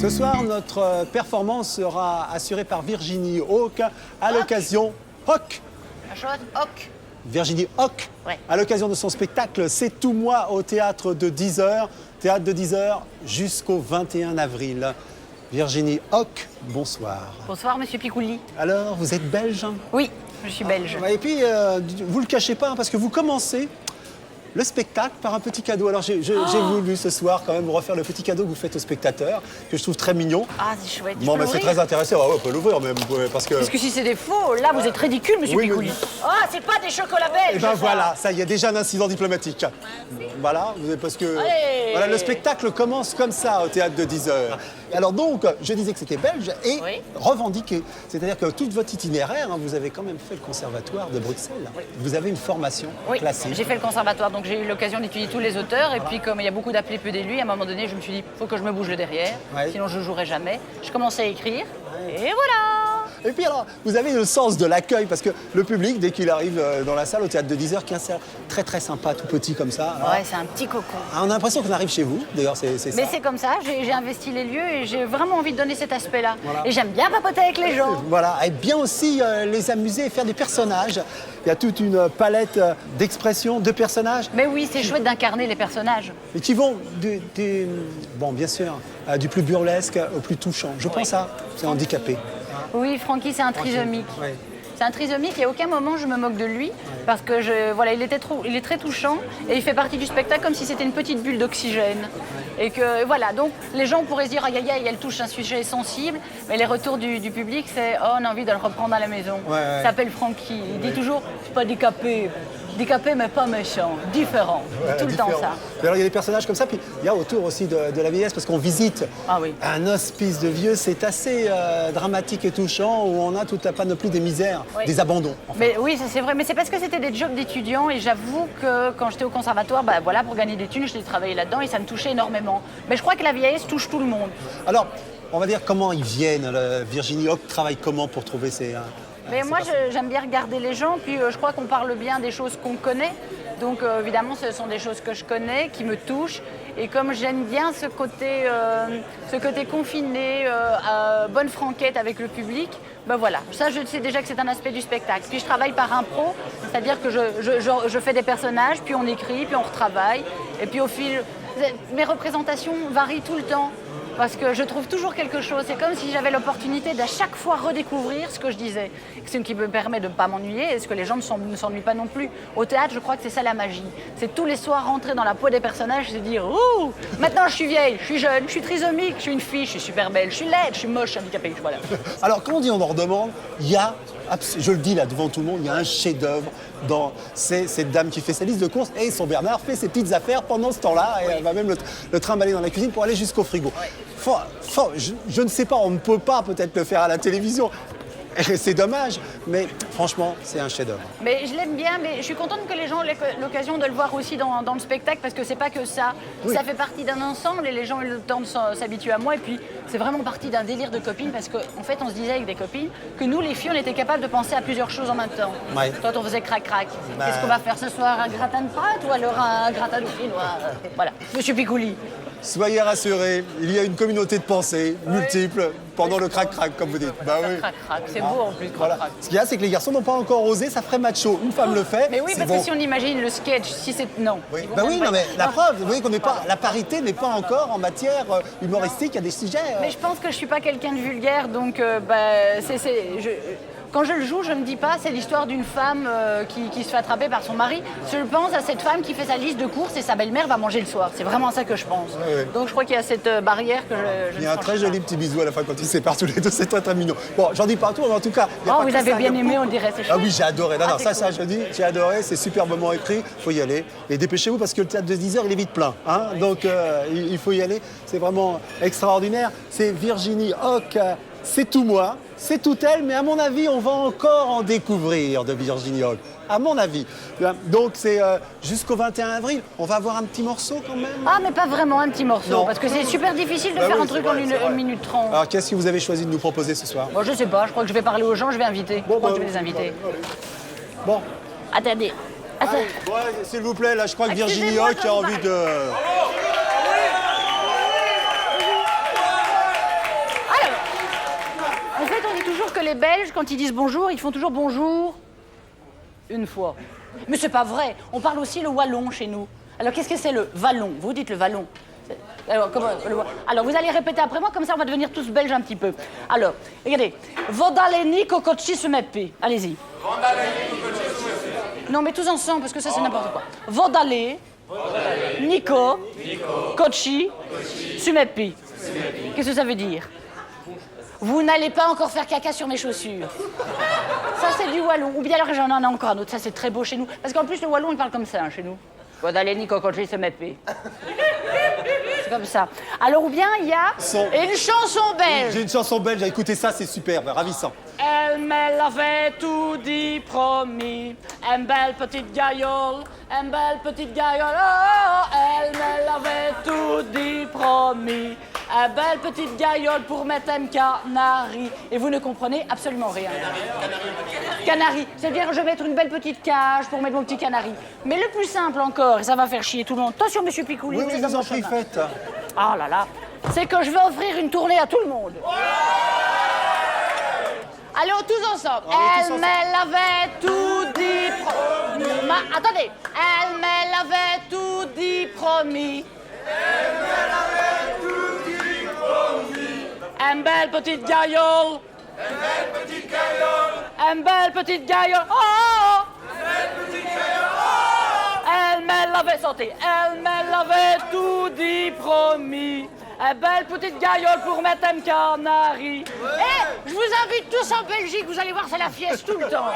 Ce soir, notre performance sera assurée par Virginie Hawk à l'occasion... Hawk La chose, hoc. Virginie Hawk, Ouais. à l'occasion de son spectacle C'est tout moi au théâtre de 10h. Théâtre de 10h jusqu'au 21 avril. Virginie Hawk, bonsoir. Bonsoir, monsieur Picouli. Alors, vous êtes belge? Oui, je suis belge. Et puis, vous le cachez pas, hein, parce que vous commencez le spectacle par un petit cadeau. Alors, j'ai voulu ce soir quand même vous refaire le petit cadeau que vous faites aux spectateurs, que je trouve très mignon. Ah, c'est chouette. Bon, mais c'est très intéressant. Ouais, on peut l'ouvrir même, parce que... Parce que si c'est des faux, là, vous êtes ridicule, monsieur Oui, Picouli. mais- Ah, c'est pas des chocolats belges. Et ben ça. voilà, ça y est, déjà un incident diplomatique. Voilà, parce que Allez. voilà, le spectacle commence comme ça au théâtre de 10h. Alors donc, je disais que c'était belge et Oui. revendiqué. C'est-à-dire que tout votre itinéraire, hein, vous avez quand même fait le conservatoire de Bruxelles. Vous avez une formation Oui, classique. j'ai fait le conservatoire, donc j'ai eu l'occasion d'étudier tous les auteurs. Et puis, comme il y a beaucoup d'appelés peu d'élus, à un moment donné, je me suis dit, faut que je me bouge le derrière, Ouais. sinon je jouerai jamais. Je commençais à écrire, et voilà. Et puis alors, vous avez le sens de l'accueil, parce que le public, dès qu'il arrive dans la salle au théâtre de 10h, qui est un salle très très sympa, tout petit comme ça. Alors, Ouais, c'est un petit cocon. on a l'impression qu'on arrive chez vous, d'ailleurs c'est ça. Mais c'est comme ça, j'ai investi les lieux et j'ai vraiment envie de donner cet aspect-là. Voilà. Et j'aime bien papoter avec les gens. Voilà, et bien aussi les amuser et faire des personnages. Il y a toute une palette d'expressions, de personnages, Mais oui, c'est chouette d'incarner les personnages. et qui vont bon, bien sûr, du plus burlesque au plus touchant. Je pense à c'est handicapé. Oui, Francky, c'est un trisomique. Ouais. C'est un trisomique et à aucun moment je me moque de lui parce que voilà, il est très touchant et il fait partie du spectacle comme si c'était une petite bulle d'oxygène. Et que voilà, donc les gens pourraient se dire aïe aïe aïe, elle touche un sujet sensible, mais les retours du public c'est oh, on a envie de le reprendre à la maison. Ouais, ouais. Il s'appelle Francky. Il dit toujours c'est pas décapé, décapé mais pas méchant, différent. Tout le temps Différent. ça. Et alors il y a des personnages comme ça, puis il y a autour aussi de la vieillesse, parce qu'on visite Ah oui. un hospice de vieux, c'est assez dramatique et touchant, où on a toute la panoplie des misères, Oui. des abandons. Mais oui, c'est vrai, mais c'est parce que c'était des jobs d'étudiants et j'avoue que quand j'étais au conservatoire, bah, voilà, pour gagner des thunes, j'ai travaillé là-dedans et ça me touchait énormément. Mais je crois que la vieillesse touche tout le monde. Alors, on va dire comment ils viennent. Virginie Hawk travaille comment pour trouver ces... Mais moi, j'aime bien regarder les gens, puis je crois qu'on parle bien des choses qu'on connaît. Donc évidemment, ce sont des choses que je connais, qui me touchent. Et comme j'aime bien ce côté confiné, bonne franquette avec le public, ben voilà. Ça, je sais déjà que c'est un aspect du spectacle. Puis je travaille par impro, c'est-à-dire que je fais des personnages, puis on écrit, puis on retravaille. Et puis au fil, mes représentations varient tout le temps. Parce que je trouve toujours quelque chose. C'est comme si j'avais l'opportunité d'à chaque fois redécouvrir ce que je disais. Ce qui me permet de ne pas m'ennuyer et ce que les gens ne s'ennuient pas non plus. Au théâtre, je crois que c'est ça la magie. C'est tous les soirs rentrer dans la peau des personnages et se dire « Ouh, maintenant je suis vieille, je suis jeune, je suis trisomique, je suis une fille, je suis super belle, je suis laide, je suis moche, je suis handicapée. » Voilà. Alors, quand on dit on en redemande, il y a, je le dis là devant tout le monde, il y a un chef-d'œuvre dans cette dame qui fait sa liste de courses et son Bernard fait ses petites affaires pendant ce temps-là et elle va même le trimballer dans la cuisine pour aller jusqu'au frigo. Je ne sais pas, on ne peut pas peut-être le faire à la télévision. C'est dommage, mais franchement, c'est un chef-d'œuvre. Mais je l'aime bien, mais je suis contente que les gens aient l'occasion de le voir aussi dans le spectacle parce que c'est pas que ça. Oui. Ça fait partie d'un ensemble et les gens ont eu le temps de s'habituer à moi. Et puis, c'est vraiment partie d'un délire de copines parce qu'en fait, on se disait avec des copines que nous, les filles, on était capables de penser à plusieurs choses en même temps. Ouais. Toi, on faisait crac-crac. Qu'est-ce qu'on va faire ce soir? Un gratin de pâtes ou alors un gratin dauphinois? Voilà. Monsieur Picouli. Soyez rassurés, il y a une communauté de pensées multiples pendant le crac-crac, comme vous dites. Bah oui. Crac-crac, c'est beau en plus. Voilà. Crac-crac. Ce qu'il y a, c'est que les garçons n'ont pas encore osé, ça ferait macho. Une femme le fait. Mais oui, c'est parce bon. que si on imagine le sketch, si c'est. Non. Oui. Ils vont Bah même oui, pas- non mais la preuve, vous voyez qu'on n'est pas, la parité n'est pas encore en matière humoristique, il y a des sujets. Mais je pense que je suis pas quelqu'un de vulgaire, donc quand je le joue, je ne me dis pas c'est l'histoire d'une femme qui se fait attraper par son mari. Je pense à cette femme qui fait sa liste de courses et sa belle-mère va manger le soir. C'est vraiment ça que je pense. Ouais. Donc je crois qu'il y a cette barrière que je Il y a ne un très franchis joli petit bisou à la fin quand ils se séparent tous les deux, c'est très très mignon. Bon, j'en dis pas tout, mais en tout cas. il y a Oh, pas vous que avez ça, bien il y a aimé, beaucoup- on dirait, c'est Ah chouette. oui, j'ai adoré. Non, Ah, non, c'est ça, cool. je dis, j'ai adoré, c'est superbement écrit, faut y aller. Et dépêchez-vous parce que le théâtre de 10h, il est vite plein. Hein, donc il faut y aller, c'est vraiment extraordinaire. C'est Virginie Hawk, c'est tout moi, c'est tout elle, mais à mon avis, on va encore en découvrir de Virginie Hawk. À mon avis. Donc c'est jusqu'au 21 avril. On va avoir un petit morceau quand même. Ah, mais pas vraiment un petit morceau, Non. parce que c'est super difficile de Bah faire oui, un truc c'est vrai, en c'est vrai. 1 minute 30. Alors qu'est-ce que vous avez choisi de nous proposer ce soir? Bon, je sais pas, je crois que je vais parler aux gens, je vais inviter. Je crois que je vais les inviter. allez. Bon, Attendez. Attends. allez, ouais, s'il vous plaît, là je crois que Virginie Excusez-moi, Hawk a envie de... que les Belges, quand ils disent bonjour, ils font toujours bonjour une fois. Mais c'est pas vrai. On parle aussi le wallon chez nous. Alors, qu'est-ce que c'est le wallon? Vous dites le wallon. Alors, vous allez répéter après moi, comme ça on va devenir tous belges un petit peu. Alors, regardez. Vodaleni kokochi sumepi. Allez-y. Non, mais tous ensemble, parce que ça, c'est n'importe quoi. Vodale, Nico, Kochi, Sumepi. Qu'est-ce que ça veut dire? Vous n'allez pas encore faire caca sur mes chaussures. Ça, c'est du wallon. Ou bien alors, j'en ai encore un autre. Ça, c'est très beau chez nous. Parce qu'en plus, le wallon, il parle comme ça, hein, chez nous. Vodale, Nico, Kochi, Sumepi. C'est comme ça. Alors, ou bien, il y a une chanson belge. J'ai une chanson belge, écoutez ça, c'est superbe, ravissant. Elle me l'avait tout dit, promis. Une belle petite gaillole, une belle petite gaillole. Oh, elle me l'avait tout dit, promis. Une belle petite gaillole pour mettre un canari. Et vous ne comprenez absolument rien. Canari. C'est-à-dire, je vais mettre une belle petite cage pour mettre mon petit canari. Mais le plus simple encore, et ça va faire chier tout le monde. Attention, monsieur Picouli. Oui, je vous en prie, faites. Ah là là. C'est que je vais offrir une tournée à tout le monde. Allons tous ensemble. Elle me l'avait tout dit, promis. Attendez. Elle me l'avait tout dit, promis. Elle me l'avait tout dit, promis. Une belle petite gaillole. Une belle petite gaillole. Une belle petite gaillole. Oh! Une belle petite gaillole. Oh! Elle me l'avait santé. Elle me l'avait tout dit, promis. Une belle petite gaillole pour mettre un canari. Eh, je vous invite tous en Belgique, vous allez voir, c'est la fiesta tout le temps.